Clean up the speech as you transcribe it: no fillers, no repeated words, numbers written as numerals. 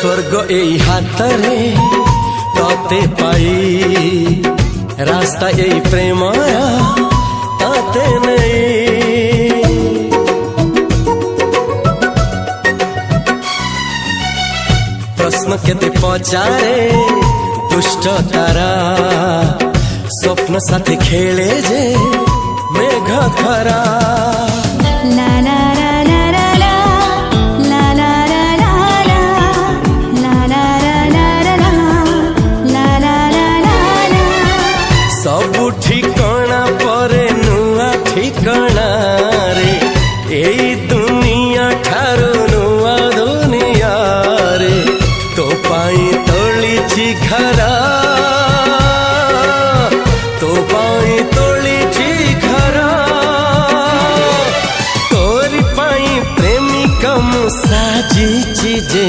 स्वर्ग एई हातरे तते पाई रास्ता एई प्रेमया ताते नहीं। प्रश्न केते पचारे दुष्ट तारा स्वप्न साथी खेले जे मेघ खरा। ला ला ला ला ला ला ला ला ला ला ला ला ला ला। सबु ठिकाना परे नुआ ठिकाना रे एई दुनिया ठारू नुआ दुनिया रे। तो पाई तोलिछि घरा तो पाई तोलिछि घरा तोरी पाई प्रेमिका मु साजिछि जे।